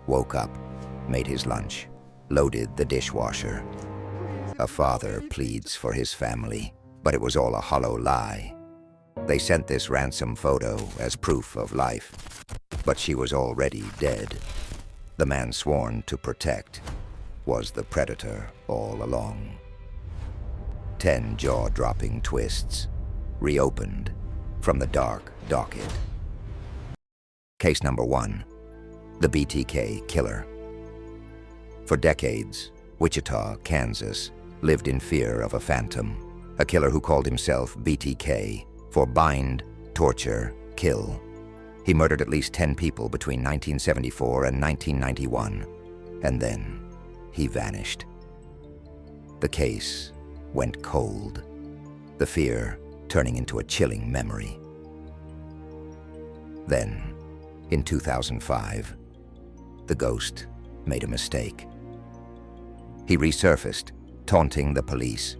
woke up, made his lunch, loaded the dishwasher. A father pleads for his family, but it was all a hollow lie. They sent this ransom photo as proof of life, but she was already dead. The man sworn to protect was the predator all along. 10 jaw-dropping twists, reopened from the dark docket. Case number 1, the BTK killer. For decades, Wichita, Kansas, lived in fear of a phantom, a killer who called himself BTK for bind, torture, kill. He murdered at least 10 people between 1974 and 1991, and then he vanished. The case went cold, the fear turning into a chilling memory. Then, in 2005, the ghost made a mistake. He resurfaced, taunting the police.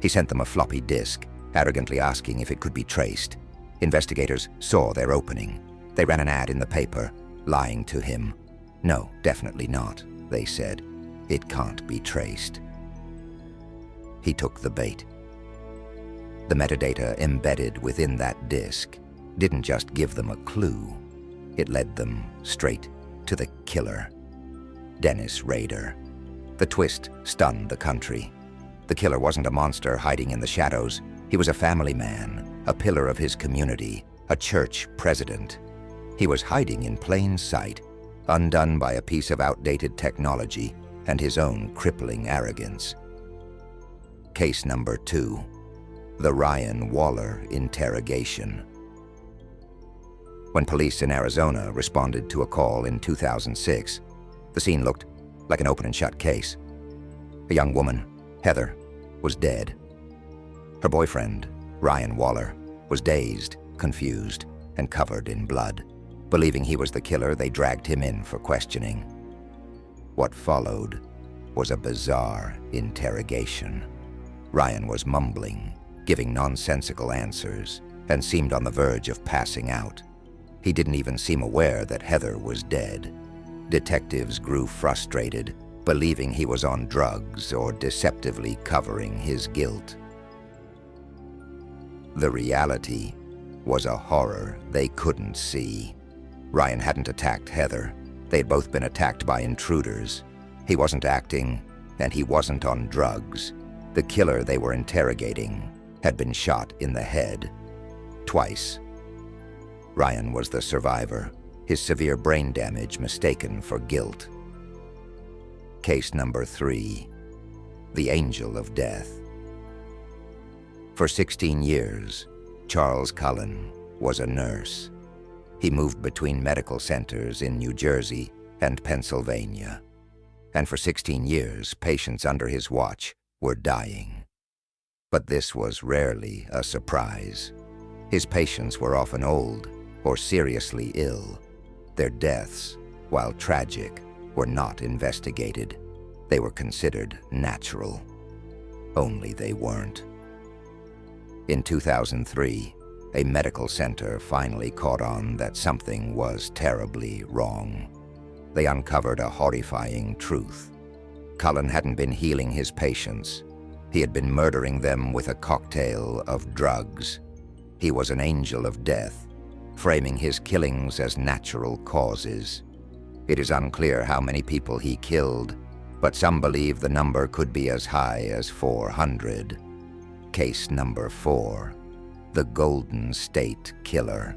He sent them a floppy disk, arrogantly asking if it could be traced. Investigators saw their opening. They ran an ad in the paper, lying to him. "No, definitely not," they said. "It can't be traced." He took the bait. The metadata embedded within that disk didn't just give them a clue. It led them straight to the killer, Dennis Rader. The twist stunned the country. The killer wasn't a monster hiding in the shadows. He was a family man, a pillar of his community, a church president. He was hiding in plain sight, undone by a piece of outdated technology and his own crippling arrogance. Case number 2, the Ryan Waller interrogation. When police in Arizona responded to a call in 2006, the scene looked like an open and shut case. A young woman, Heather, was dead. Her boyfriend, Ryan Waller, was dazed, confused, and covered in blood. Believing he was the killer, they dragged him in for questioning. What followed was a bizarre interrogation. Ryan was mumbling, giving nonsensical answers, and seemed on the verge of passing out. He didn't even seem aware that Heather was dead. Detectives grew frustrated, believing he was on drugs or deceptively covering his guilt. The reality was a horror they couldn't see. Ryan hadn't attacked Heather. They'd both been attacked by intruders. He wasn't acting, and he wasn't on drugs. The killer they were interrogating had been shot in the head, twice. Ryan was the survivor, his severe brain damage mistaken for guilt. Case number 3, the Angel of Death. For 16 years, Charles Cullen was a nurse. He moved between medical centers in New Jersey and Pennsylvania. And for 16 years, patients under his watch were dying. But this was rarely a surprise. His patients were often old or seriously ill. Their deaths, while tragic, were not investigated. They were considered natural. Only they weren't. In 2003, a medical center finally caught on that something was terribly wrong. They uncovered a horrifying truth. Cullen hadn't been healing his patients. He had been murdering them with a cocktail of drugs. He was an angel of death, framing his killings as natural causes. It is unclear how many people he killed, but some believe the number could be as high as 400. Case number 4, the Golden State Killer.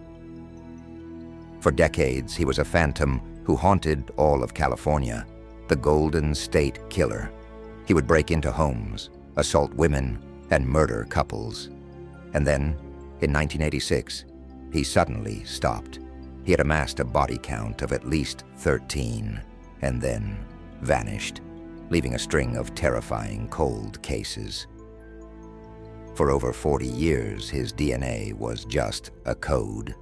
For decades, he was a phantom who haunted all of California, the Golden State Killer. He would break into homes, assault women, and murder couples. And then, in 1986, he suddenly stopped. He had amassed a body count of at least 13, and then vanished, leaving a string of terrifying cold cases. For over 40 years, his DNA was just a code.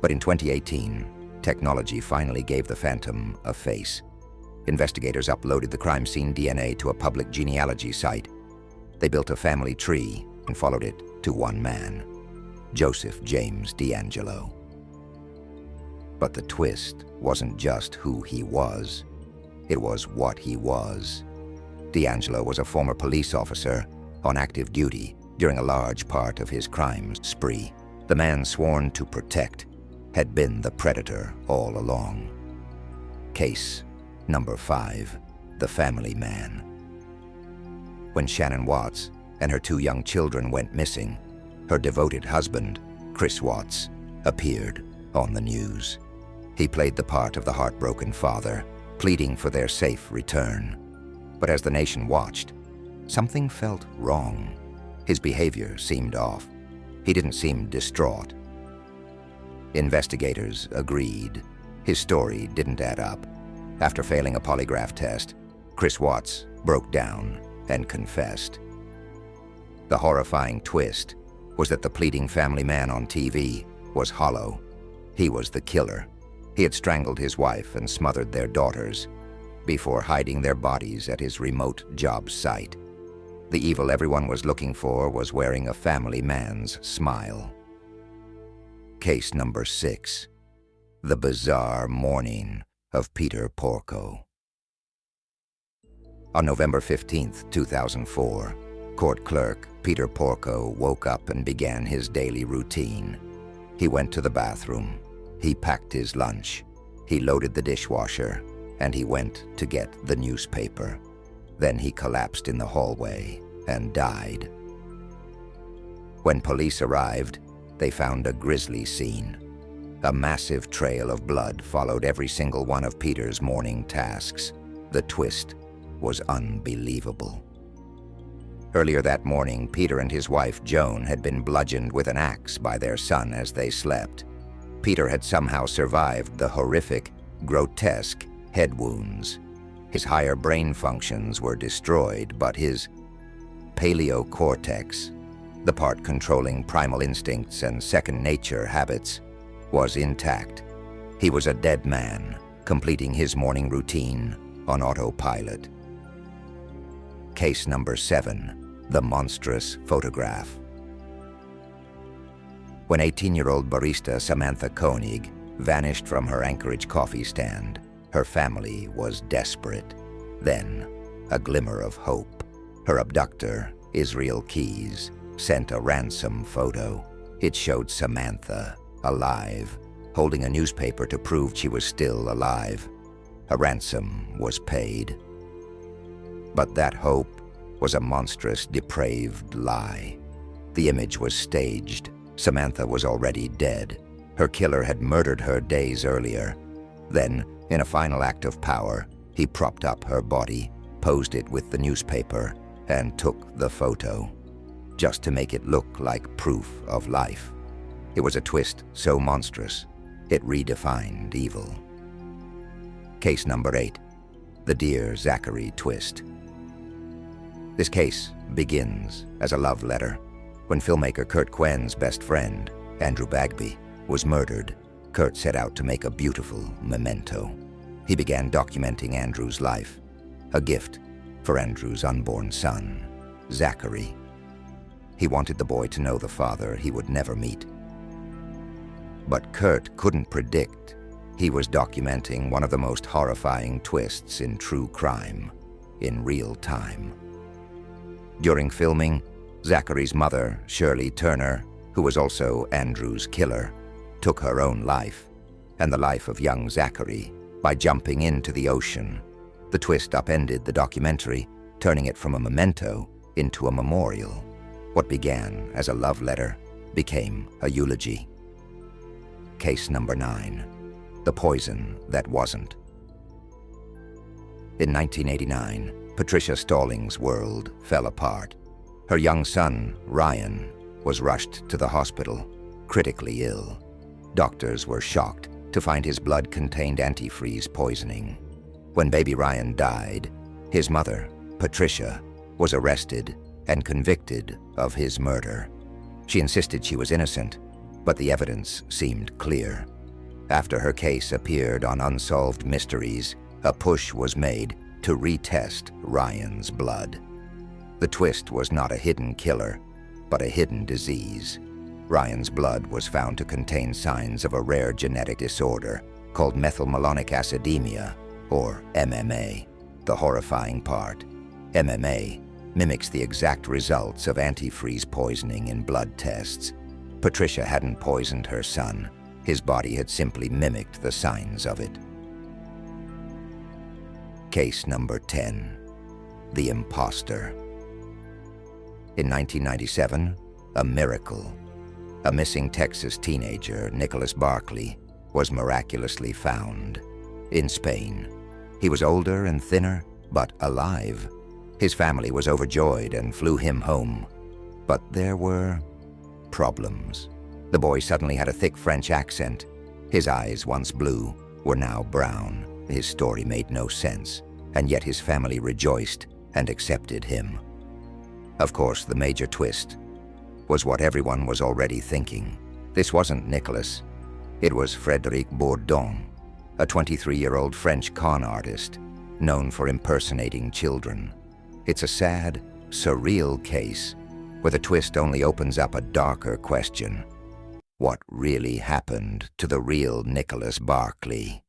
But in 2018, technology finally gave the phantom a face. Investigators uploaded the crime scene DNA to a public genealogy site. They built a family tree and followed it to one man, Joseph James D'Angelo. But the twist wasn't just who he was, it was what he was. D'Angelo was a former police officer on active duty during a large part of his crime spree. The man sworn to protect had been the predator all along. Case number 5, the family man. When Shannon Watts and her 2 young children went missing, her devoted husband, Chris Watts, appeared on the news. He played the part of the heartbroken father, pleading for their safe return. But as the nation watched, something felt wrong. His behavior seemed off. He didn't seem distraught. Investigators agreed. His story didn't add up. After failing a polygraph test, Chris Watts broke down and confessed. The horrifying twist was that the pleading family man on TV was hollow. He was the killer. He had strangled his wife and smothered their daughters before hiding their bodies at his remote job site. The evil everyone was looking for was wearing a family man's smile. Case number 6, the bizarre morning of Peter Porco. On November 15, 2004, court clerk Peter Porco woke up and began his daily routine. He went to the bathroom. He packed his lunch. He loaded the dishwasher, and he went to get the newspaper. Then he collapsed in the hallway and died. When police arrived, they found a grisly scene. A massive trail of blood followed every single one of Peter's morning tasks. The twist was unbelievable. Earlier that morning, Peter and his wife Joan had been bludgeoned with an axe by their son as they slept. Peter had somehow survived the horrific, grotesque head wounds. His higher brain functions were destroyed, but his paleocortex, the part controlling primal instincts and second nature habits, was intact. He was a dead man, completing his morning routine on autopilot. Case number 7, the monstrous photograph. When 18-year-old barista Samantha Koenig vanished from her Anchorage coffee stand, her family was desperate. Then, a glimmer of hope. Her abductor, Israel Keys, sent a ransom photo. It showed Samantha alive, holding a newspaper to prove she was still alive. A ransom was paid. But that hope was a monstrous, depraved lie. The image was staged. Samantha was already dead. Her killer had murdered her days earlier. Then, in a final act of power, he propped up her body, posed it with the newspaper, and took the photo, just to make it look like proof of life. It was a twist so monstrous, it redefined evil. Case number 8, the Dear Zachary twist. This case begins as a love letter. When filmmaker Kurt Quinn's best friend, Andrew Bagby, was murdered, Kurt set out to make a beautiful memento. He began documenting Andrew's life, a gift for Andrew's unborn son, Zachary. He wanted the boy to know the father he would never meet. But Kurt couldn't predict he was documenting one of the most horrifying twists in true crime, in real time. During filming, Zachary's mother, Shirley Turner, who was also Andrew's killer, took her own life, and the life of young Zachary, by jumping into the ocean. The twist upended the documentary, turning it from a memento into a memorial. What began as a love letter became a eulogy. Case number 9, the poison that wasn't. In 1989, Patricia Stalling's world fell apart. Her young son, Ryan, was rushed to the hospital, critically ill. Doctors were shocked to find his blood contained antifreeze poisoning. When baby Ryan died, his mother, Patricia, was arrested and convicted of his murder. She insisted she was innocent, but the evidence seemed clear. After her case appeared on Unsolved Mysteries, a push was made to retest Ryan's blood. The twist was not a hidden killer, but a hidden disease. Ryan's blood was found to contain signs of a rare genetic disorder, called methylmalonic acidemia, or MMA. The horrifying part, MMA mimics the exact results of antifreeze poisoning in blood tests. Patricia hadn't poisoned her son. His body had simply mimicked the signs of it. Case number 10. The Imposter. In 1997, a miracle. A missing Texas teenager, Nicholas Barkley, was miraculously found in Spain. He was older and thinner, but alive. His family was overjoyed and flew him home. But there were problems. The boy suddenly had a thick French accent. His eyes, once blue, were now brown. His story made no sense, and yet his family rejoiced and accepted him. Of course, the major twist was what everyone was already thinking. This wasn't Nicholas. It was Frédéric Bourdon, a 23-year-old French con artist known for impersonating children. It's a sad, surreal case where the twist only opens up a darker question. What really happened to the real Nicholas Barkley?